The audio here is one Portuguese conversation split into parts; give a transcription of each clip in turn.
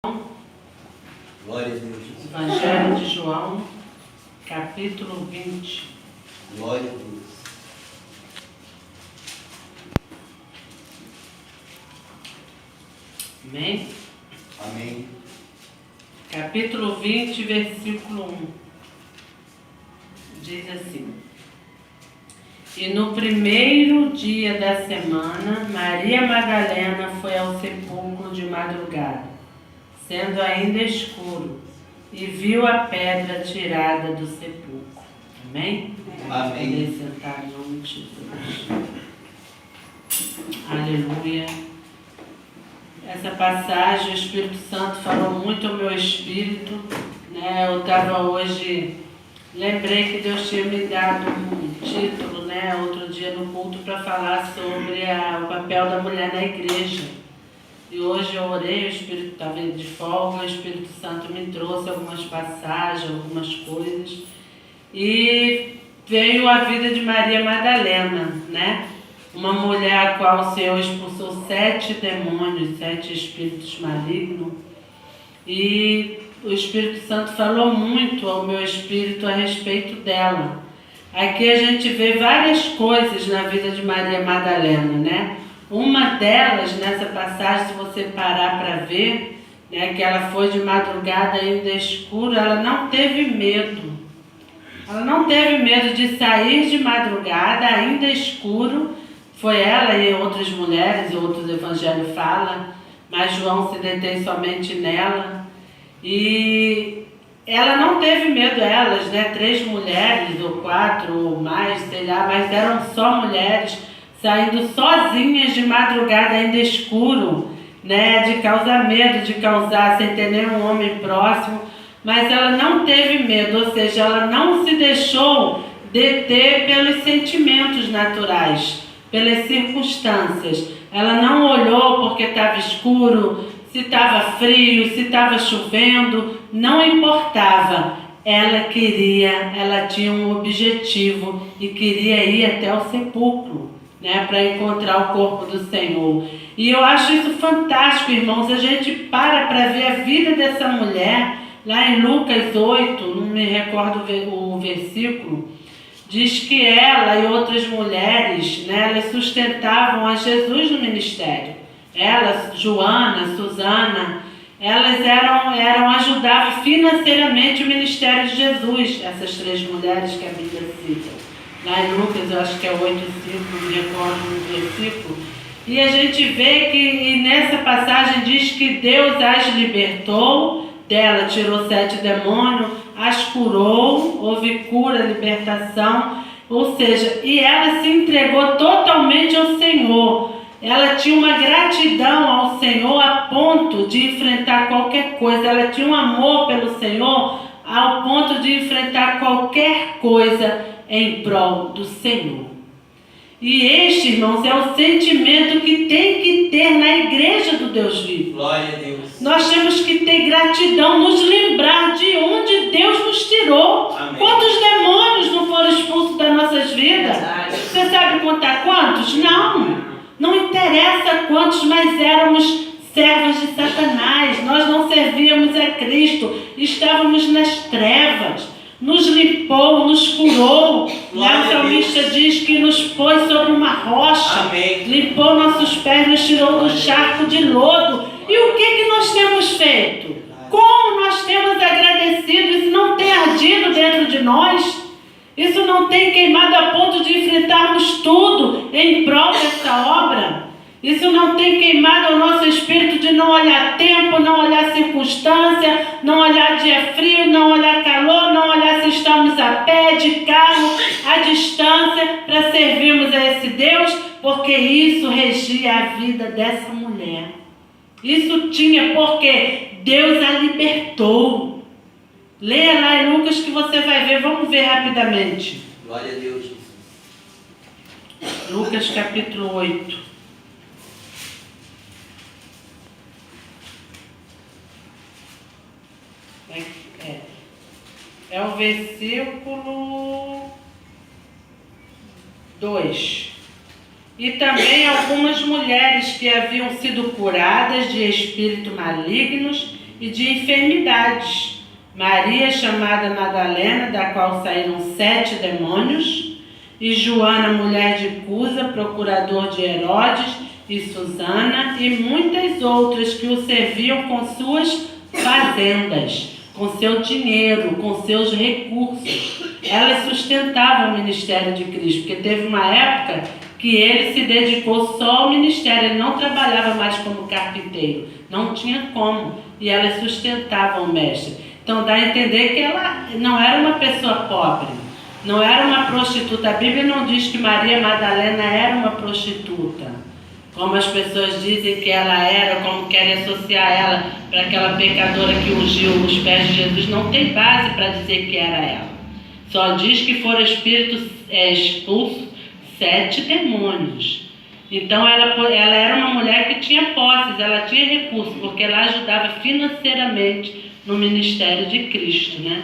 Glória a Deus. Evangelho de João, capítulo 20. Glória a Deus. Amém? Amém. Capítulo 20, versículo 1. Diz assim: E no primeiro dia da semana, Maria Madalena foi ao sepulcro de madrugada, sendo ainda escuro, e viu a pedra tirada do sepulcro. Amém? Amém. Poder sentar em nome de Jesus. Aleluia. Essa passagem, o Espírito Santo falou muito ao meu espírito, né? Eu estava hoje, lembrei que Deus tinha me dado um título, né? Outro dia no culto, para falar sobre o papel da mulher na igreja. E hoje eu orei, o Espírito estava de folga, o Espírito Santo me trouxe algumas passagens, algumas coisas. E veio a vida de Maria Madalena, né? Uma mulher a qual o Senhor expulsou 7 demônios, 7 espíritos malignos. E o Espírito Santo falou muito ao meu espírito a respeito dela. Aqui a gente vê várias coisas na vida de Maria Madalena, né? Uma delas, nessa passagem, se você parar para ver, né, que ela foi de madrugada ainda escuro, ela não teve medo. Ela não teve medo de sair de madrugada, ainda escuro. Foi ela e outras mulheres, outros evangelhos falam, mas João se detém somente nela. E ela não teve medo, elas, né? 3 mulheres, ou 4, ou mais, sei lá, mas eram só mulheres, saindo sozinhas de madrugada, ainda escuro, né? De causar medo, de causar, sem ter nenhum homem próximo. Mas ela não teve medo, ou seja, ela não se deixou deter pelos sentimentos naturais, pelas circunstâncias. Ela não olhou porque estava escuro, se estava frio, se estava chovendo, não importava. Ela tinha um objetivo e queria ir até o sepulcro, né, para encontrar o corpo do Senhor. E eu acho isso fantástico, irmãos. A gente para ver a vida dessa mulher. Lá em Lucas 8, não me recordo o versículo, diz que ela e outras mulheres, né, elas sustentavam a Jesus no ministério. Ela, Joana, Susana, elas ajudavam financeiramente o ministério de Jesus, essas 3 mulheres que a Bíblia cita. Lá em Lucas, eu acho que é 8:5, não me recordo no versículo. E a gente vê que nessa passagem diz que Deus as libertou, dela tirou 7 demônios, as curou, houve cura, libertação, ou seja, e ela se entregou totalmente ao Senhor. Ela tinha uma gratidão ao Senhor a ponto de enfrentar qualquer coisa. Ela tinha um amor pelo Senhor ao ponto de enfrentar qualquer coisa em prol do Senhor. E este, irmãos, é o sentimento que tem que ter na igreja do Deus vivo. Glória a Deus. Nós temos que ter gratidão, nos lembrar de onde Deus nos tirou. Amém. Quantos demônios não foram expulsos das nossas vidas? Você sabe contar quantos? Não. Não interessa quantos, mas éramos servos de Satanás. Nós não servíamos a Cristo. Estávamos nas trevas. Nos limpou, nos curou. O salmista diz que nos pôs sobre uma rocha. Amém. Limpou nossos pés, nos tirou do charco de lodo. E o que nós temos feito? Como nós temos agradecido? Isso não tem ardido dentro de nós? Isso não tem queimado a ponto de enfrentarmos tudo em prol dessa obra? Isso não tem queimado o nosso espírito de não olhar tempo, não olhar circunstância, não olhar dia frio, não olhar calor, não olhar se estamos a pé, de carro, à distância, para servirmos a esse Deus? Porque isso regia a vida dessa mulher. Isso tinha, porque Deus a libertou. Leia lá em Lucas que você vai ver. Vamos ver rapidamente. Glória a Deus. Lucas capítulo 8. É o versículo 2. E também algumas mulheres que haviam sido curadas de espíritos malignos e de enfermidades. Maria, chamada Madalena, da qual saíram 7 demônios, e Joana, mulher de Cusa, procurador de Herodes, e Susana, e muitas outras que o serviam com suas fazendas, com seu dinheiro, com seus recursos. Elas sustentavam o ministério de Cristo, porque teve uma época que ele se dedicou só ao ministério, ele não trabalhava mais como carpinteiro, não tinha como, e elas sustentavam o mestre. Então dá a entender que ela não era uma pessoa pobre, não era uma prostituta. A Bíblia não diz que Maria Madalena era uma prostituta, como as pessoas dizem que ela era, como querem associar ela para aquela pecadora que ungiu os pés de Jesus. Não tem base para dizer que era ela. Só diz que foram espíritos expulsos 7 demônios. Então ela era uma mulher que tinha posses, ela tinha recursos, porque ela ajudava financeiramente no ministério de Cristo, né?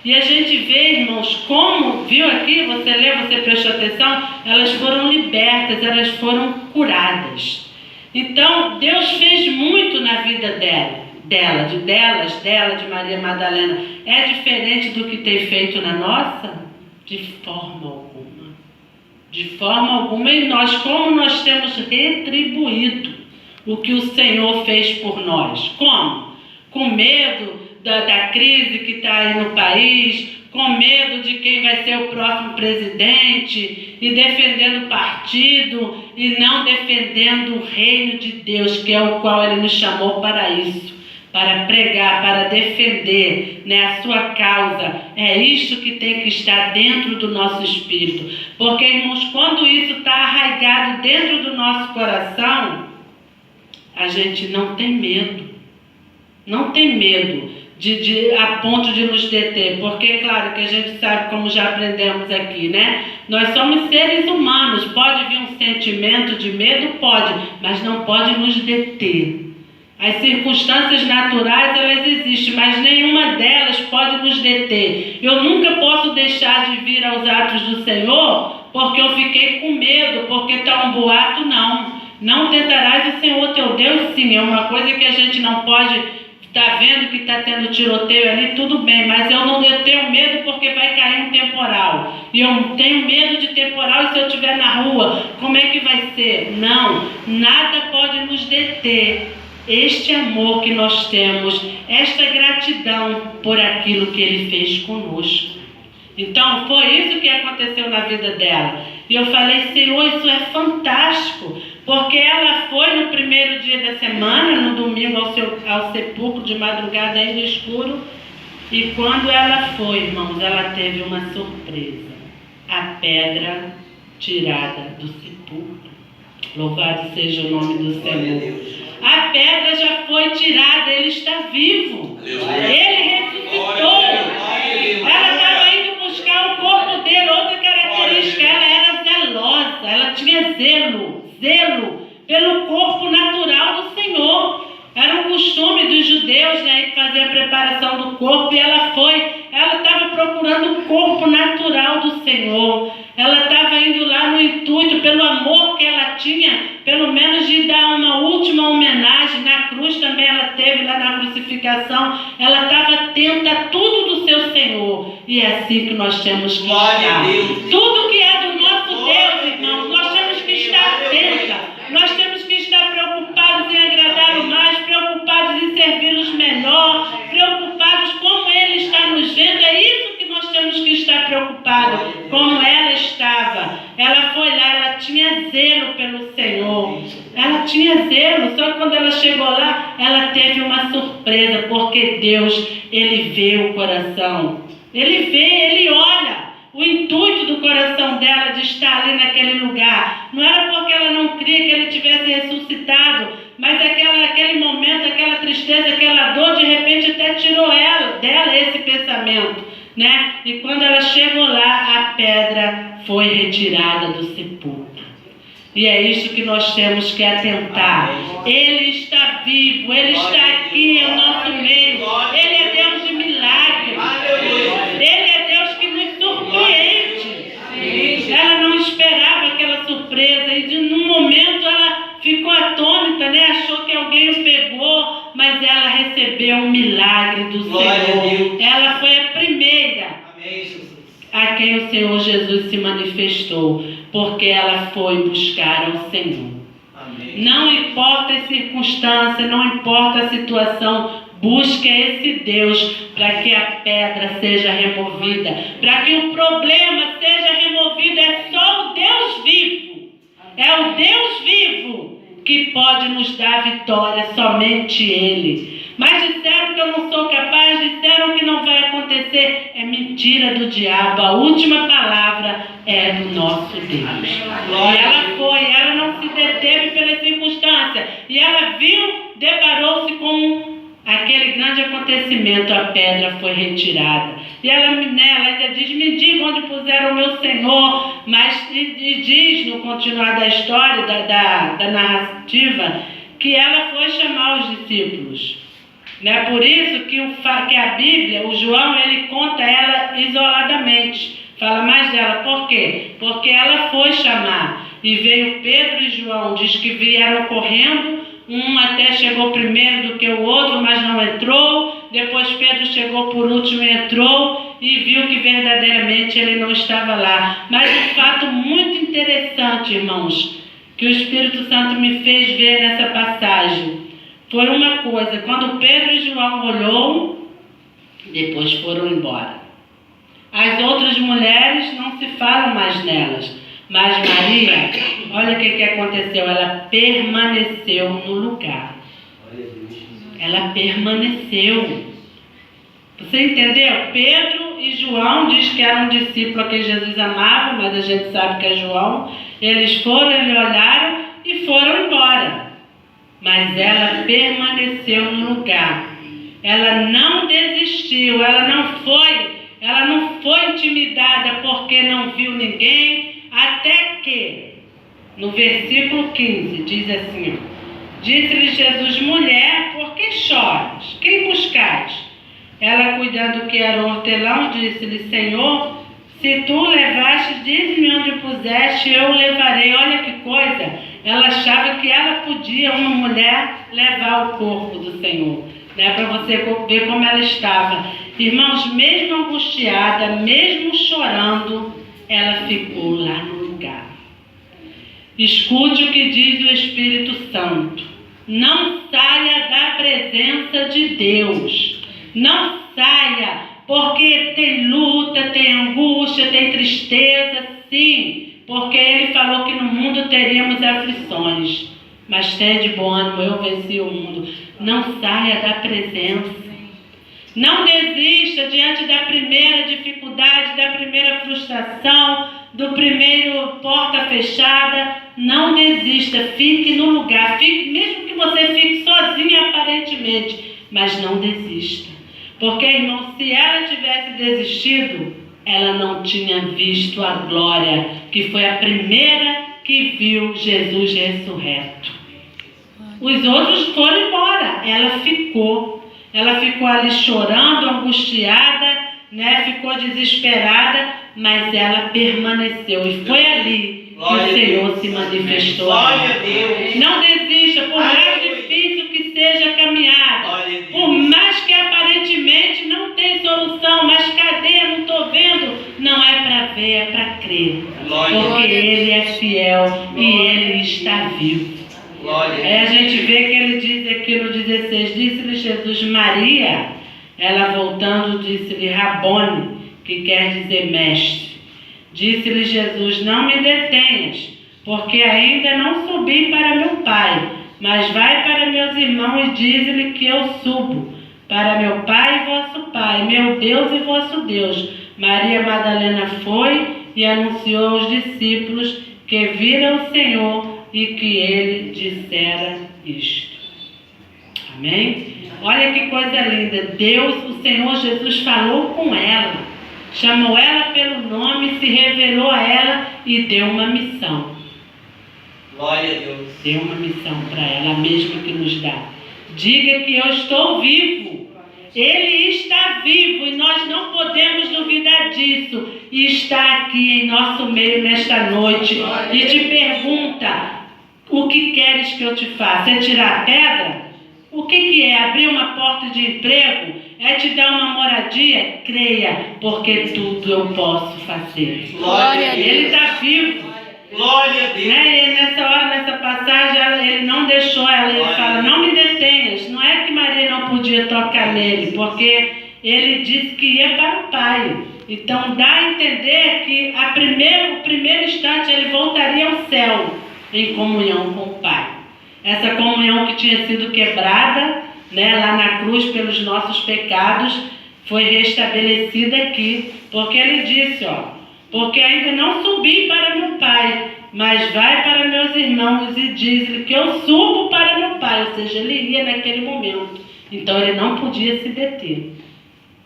E a gente vê, irmãos, como, viu aqui, você leu, você prestou atenção, elas foram libertas, elas foram curadas. Então, Deus fez muito na vida de Maria Madalena. É diferente do que tem feito na nossa? De forma alguma. De forma alguma. E nós, como nós temos retribuído o que o Senhor fez por nós? Como? Com medo da crise que está aí no país, com medo de quem vai ser o próximo presidente, e defendendo o partido, e não defendendo o reino de Deus, que é o qual Ele nos chamou para isso, para pregar, para defender, né, a sua causa. É isto que tem que estar dentro do nosso espírito. Porque, irmãos, quando isso está arraigado dentro do nosso coração, a gente não tem medo. Não tem medo a ponto de nos deter, porque claro que a gente sabe, como já aprendemos aqui, né? Nós somos seres humanos, pode vir um sentimento de medo, pode, mas não pode nos deter. As circunstâncias naturais, elas existem, mas nenhuma delas pode nos deter. Eu nunca posso deixar de vir aos atos do Senhor, porque eu fiquei com medo, porque está um boato, não. Não tentarás o Senhor teu Deus, sim, é uma coisa que a gente não pode. Está vendo que está tendo tiroteio ali, tudo bem, mas eu tenho medo porque vai cair um temporal. E eu tenho medo de temporal, e se eu estiver na rua, como é que vai ser? Não, nada pode nos deter. Este amor que nós temos, esta gratidão por aquilo que Ele fez conosco. Então, foi isso que aconteceu na vida dela. E eu falei, Senhor, isso é fantástico. Porque ela foi no primeiro dia da semana, no domingo, ao sepulcro, de madrugada ainda escuro. E quando ela foi, irmãos, ela teve uma surpresa. A pedra tirada do sepulcro. Louvado seja o nome do Senhor. A pedra já foi tirada, Ele está vivo. Ele ressuscitou. Ela estava indo buscar o corpo dele. Outra característica, ela era zelosa, ela tinha zelo pelo corpo natural do Senhor. Era um costume dos judeus, né, fazer a preparação do corpo, e ela estava procurando o corpo natural do Senhor. Ela estava indo lá no intuito, pelo amor que ela tinha, pelo menos de dar uma última homenagem. Na cruz também ela teve, lá na crucificação, ela estava atenta a tudo do seu Senhor. E é assim que nós temos que estar. Tudo que é do nosso Deus, irmãos, nós temos que estar atenta. Nós temos que estar preocupados em agradar o mais, preocupados em servi-los melhor, preocupados como Ele está nos vendo. É isso que nós temos que estar preocupados, como ela estava. Ela foi lá, ela tinha zelo pelo Senhor. Ela tinha zelo, só que quando ela chegou lá, ela teve uma surpresa, porque Deus, Ele vê o coração. Ele vê, Ele olha. O intuito do coração dela de estar ali naquele lugar não era porque ela não cria que Ele tivesse ressuscitado, mas aquele momento, aquela tristeza, aquela dor, de repente até tirou dela esse pensamento, né? E quando ela chegou lá, a pedra foi retirada do sepulcro. E é isso que nós temos que atentar. Ele está vivo, Ele está aqui em nosso meio. Ele é Deus de milagres. Ele é Deus que nos surpreende. Ela não esperava aquela surpresa, e num momento ela ficou atônita, né? Achou que alguém o pegou, mas ela recebeu recebeu um milagre do Glória a Senhor. Deus. Ela foi a primeira Amém, Jesus. a quem o Senhor Jesus se manifestou, porque ela foi buscar ao Senhor. Amém. Não importa a circunstância, não importa a situação, busque esse Deus para que a pedra seja removida, para que o problema seja removido. É só o Deus vivo, é o Deus vivo que pode nos dar vitória, somente Ele. Mas disseram que eu não sou capaz, disseram que não vai acontecer. É mentira do diabo. A última palavra é do nosso Deus. E ela foi, ela não se deteve pela circunstância. E ela viu, deparou-se com aquele grande acontecimento. A pedra foi retirada. E ela ainda diz: me diga onde puseram o meu Senhor. Mas e diz no continuar da história, da narrativa, que ela foi chamar os discípulos. Não é por isso que a Bíblia, o João, ele conta ela isoladamente. Fala mais dela. Por quê? Porque ela foi chamar. E veio Pedro e João, diz que vieram correndo. Um até chegou primeiro do que o outro, mas não entrou. Depois Pedro chegou por último e entrou. E viu que verdadeiramente ele não estava lá. Mas um fato muito interessante, irmãos, que o Espírito Santo me fez ver nessa passagem, foi uma coisa: quando Pedro e João olhou, depois foram embora. As outras mulheres não se fala mais nelas, mas Maria, olha o que aconteceu, ela permaneceu no lugar. Ela permaneceu. Você entendeu? Pedro e João diz que eram discípulos a quem Jesus amava, mas a gente sabe que é João. Eles foram, eles olharam e foram embora. Mas ela permaneceu no lugar. Ela não desistiu, ela não foi intimidada porque não viu ninguém, até que, no versículo 15, diz assim: disse-lhe Jesus: mulher, por que choras? Quem buscais? Ela, cuidando que era o hortelão, disse-lhe: Senhor, se tu levaste, dize-me onde puseste, eu levarei. Olha que coisa! Ela achava que ela podia, uma mulher, levar o corpo do Senhor, né? Para você ver como ela estava. Irmãos, mesmo angustiada, mesmo chorando, ela ficou lá no lugar. Escute o que diz o Espírito Santo. Não saia da presença de Deus. Não saia, porque tem luta, tem angústia, tem tristeza, sim. Porque Ele falou que no mundo teríamos aflições. Mas tenha de bom ânimo, eu venci o mundo. Não saia da presença. Não desista diante da primeira dificuldade, da primeira frustração, do primeiro porta fechada. Não desista, fique no lugar. Fique, mesmo que você fique sozinha aparentemente, mas não desista. Porque, irmão, se ela tivesse desistido, ela não tinha visto a glória, que foi a primeira que viu Jesus ressurreto. Os outros foram embora, ela ficou ali chorando, angustiada, né? Ficou desesperada, mas ela permaneceu, e foi ali que o Senhor se manifestou. Glória a Deus. Não desista, por mais difícil que seja a caminhada, por mais que aparentemente não tem solução, mas cadê? Não estou vendo. Não é para ver, é para crer. Porque Ele é fiel e Ele está vivo. Aí a gente vê que ele diz aqui no 16, disse-lhe Jesus: Maria. Ela voltando disse-lhe Rabone, que quer dizer mestre. Disse-lhe Jesus: não me detenhas, porque ainda não subi para meu Pai, mas vai para meus irmãos e diz-lhe que eu subo para meu Pai e vosso Pai, meu Deus e vosso Deus. Maria Madalena foi e anunciou aos discípulos que viram o Senhor e que ele dissera isto. Amém? Olha que coisa linda. Deus, o Senhor Jesus, falou com ela, chamou ela pelo nome, se revelou a ela e deu uma missão. Glória a Deus. Deu uma missão para ela, a mesma que nos dá. Diga que eu estou vivo. Ele está vivo e nós não podemos duvidar disso. E está aqui em nosso meio nesta noite e te pergunta: o que queres que eu te faça? É tirar a pedra? O que é? Abrir uma porta de emprego? É te dar uma moradia? Creia, porque tudo eu posso fazer. Glória a Deus. Ele está vivo. Glória a Deus. Né? E nessa hora, nessa passagem, ele não deixou ela. Ele fala, não me detenhas. Não é que Maria não podia tocar nele, porque ele disse que ia para o Pai. Então dá a entender que o primeiro instante ele voltaria ao céu em comunhão com o Pai. Essa comunhão que tinha sido quebrada, né, lá na cruz pelos nossos pecados, foi restabelecida aqui, porque ele disse, porque ainda não subi para meu Pai, mas vai para meus irmãos e diz-lhe que eu subo para meu Pai, ou seja, ele ia naquele momento, então ele não podia se deter.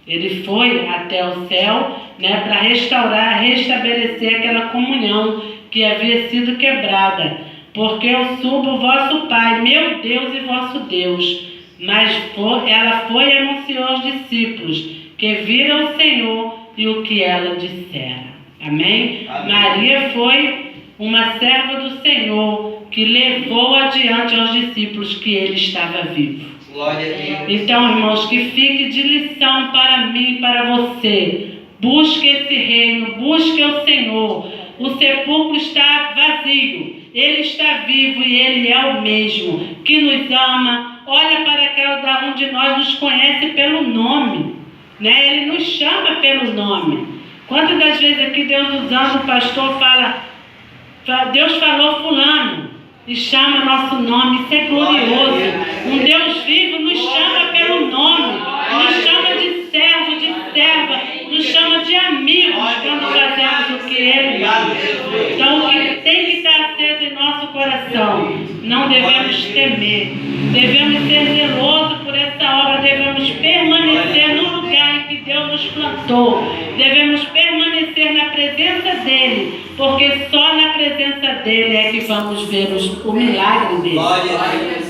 Ele foi até o céu, né, para restaurar, restabelecer aquela comunhão que havia sido quebrada. Porque eu subo o vosso Pai, meu Deus e vosso Deus. Mas ela foi e anunciou aos discípulos que viram o Senhor e o que ela dissera. Amém? Amém. Maria foi uma serva do Senhor que levou adiante aos discípulos que ele estava vivo. Glória a Deus. Então, irmãos, que fique de lição para mim e para você. Busque esse reino, busque o Senhor. O sepulcro está vazio, ele está vivo e ele é o mesmo, que nos ama. Olha para cada um de nós, nos conhece pelo nome, né? Ele nos chama pelo nome. Quantas das vezes aqui Deus usando o pastor fala, Deus falou fulano, e chama nosso nome, isso é glorioso. Um Deus vivo nos chama pelo nome, nos chama de servo, de serva, nos chama de amigos quando fazemos o que Ele diz. Então o que tem que estar aceso em nosso coração, não devemos temer, devemos ser zelosos por essa obra, devemos permanecer no lugar em que Deus nos plantou, devemos permanecer na presença dEle, porque só na presença dEle é que vamos ver o milagre dEle.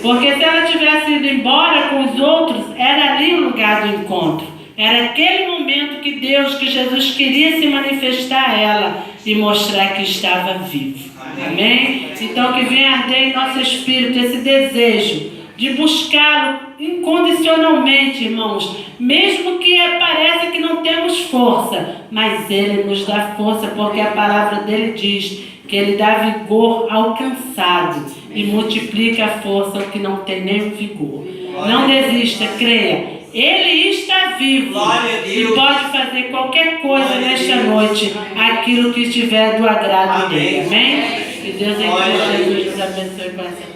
Porque se ela tivesse ido embora com os outros, era ali o lugar do encontro. Era aquele momento que Jesus queria se manifestar a ela e mostrar que estava vivo. Amém? Então que venha arder em nosso espírito esse desejo de buscá-lo incondicionalmente, irmãos. Mesmo que pareça que não temos força, mas Ele nos dá força, porque a palavra dele diz que Ele dá vigor ao cansado e multiplica a força ao que não tem nem vigor. Não desista, creia. Ele está vivo e pode fazer qualquer coisa nesta noite, aquilo que estiver do agrado dele. Amém? Que Deus em Cristo Jesus nos abençoe com essa